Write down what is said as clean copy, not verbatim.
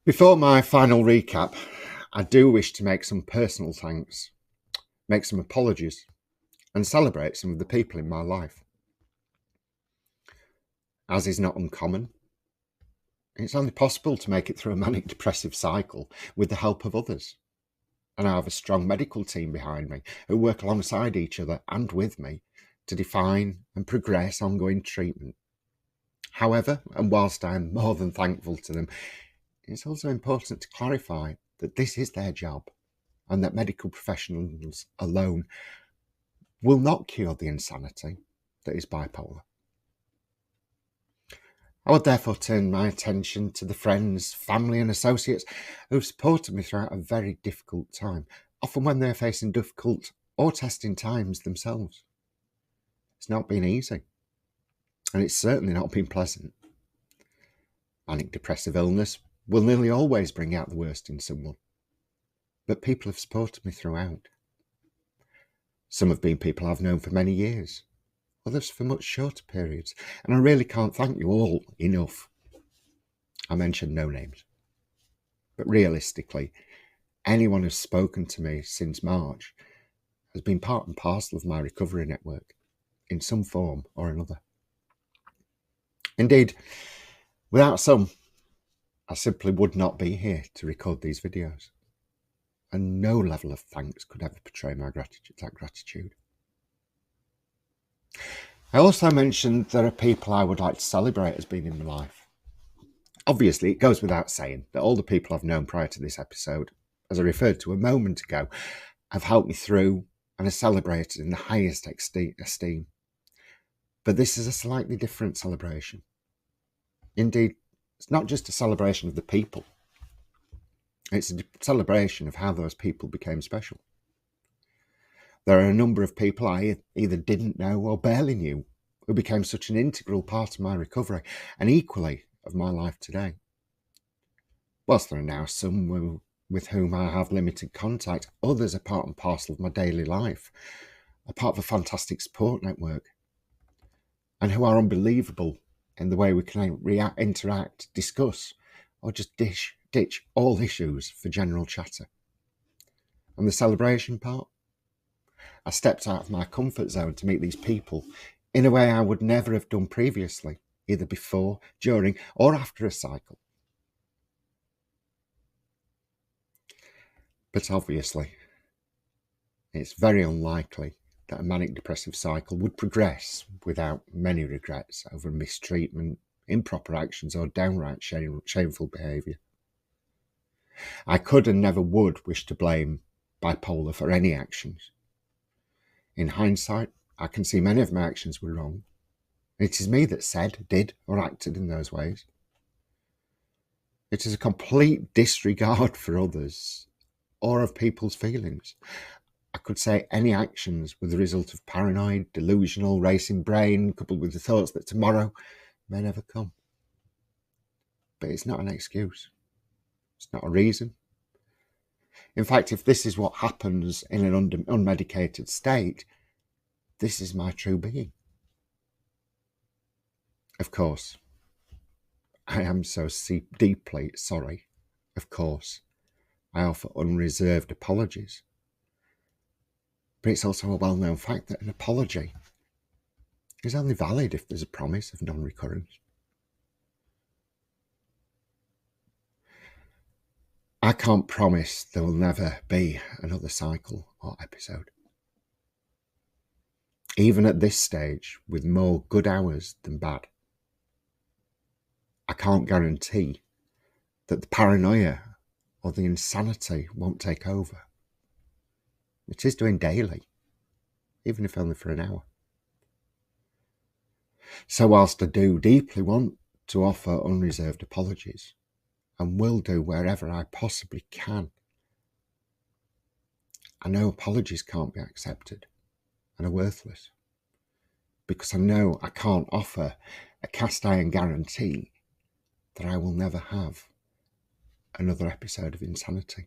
Before my final recap, I do wish to make some personal thanks, make some apologies, and celebrate some of the people in my life. As is not uncommon, it's only possible to make it through a manic-depressive cycle with the help of others. And I have a strong medical team behind me who work alongside each other and with me to define and progress ongoing treatment. However, and whilst I am more than thankful to them, it's also important to clarify that this is their job and that medical professionals alone will not cure the insanity that is bipolar. I would therefore turn my attention to the friends, family and associates who have supported me throughout a very difficult time, often when they are facing difficult or testing times themselves. It's not been easy, and it's certainly not been pleasant. Manic-depressive illness will nearly always bring out the worst in someone, but people have supported me throughout. Some have been people I've known for many years, others for much shorter periods, and I really can't thank you all enough. I mentioned no names, but realistically, anyone who's spoken to me since March has been part and parcel of my recovery network in some form or another. Indeed, without some, I simply would not be here to record these videos, and no level of thanks could ever portray my gratitude. I also mentioned there are people I would like to celebrate as being in my life. Obviously, it goes without saying that all the people I've known prior to this episode, as I referred to a moment ago, have helped me through and are celebrated in the highest esteem. But this is a slightly different celebration. Indeed, it's not just a celebration of the people. It's a celebration of how those people became special. There are a number of people I either didn't know or barely knew who became such an integral part of my recovery and equally of my life today. Whilst there are now some with whom I have limited contact, others are part and parcel of my daily life, are part of a fantastic support network, and who are unbelievable in the way we can interact, discuss, or just ditch all issues for general chatter. And the celebration part? I stepped out of my comfort zone to meet these people in a way I would never have done previously, either before, during, or after a cycle. But obviously, it's very unlikely that a manic-depressive cycle would progress without many regrets over mistreatment, improper actions, or downright shameful behaviour. I could and never would wish to blame bipolar for any actions. In hindsight, I can see many of my actions were wrong. It is me that said, did, or acted in those ways. It is a complete disregard for others or of people's feelings. I could say any actions were the result of paranoid, delusional, racing brain, coupled with the thoughts that tomorrow may never come. But it's not an excuse. It's not a reason. In fact, if this is what happens in an unmedicated state, this is my true being. Of course, I am so deeply sorry. Of course, I offer unreserved apologies. But it's also a well-known fact that an apology is only valid if there's a promise of non-recurrence. I can't promise there will never be another cycle or episode. Even at this stage, with more good hours than bad, I can't guarantee that the paranoia or the insanity won't take over. It is doing daily, even if only for an hour. So whilst I do deeply want to offer unreserved apologies, and will do wherever I possibly can, I know apologies can't be accepted and are worthless, because I know I can't offer a cast iron guarantee that I will never have another episode of insanity.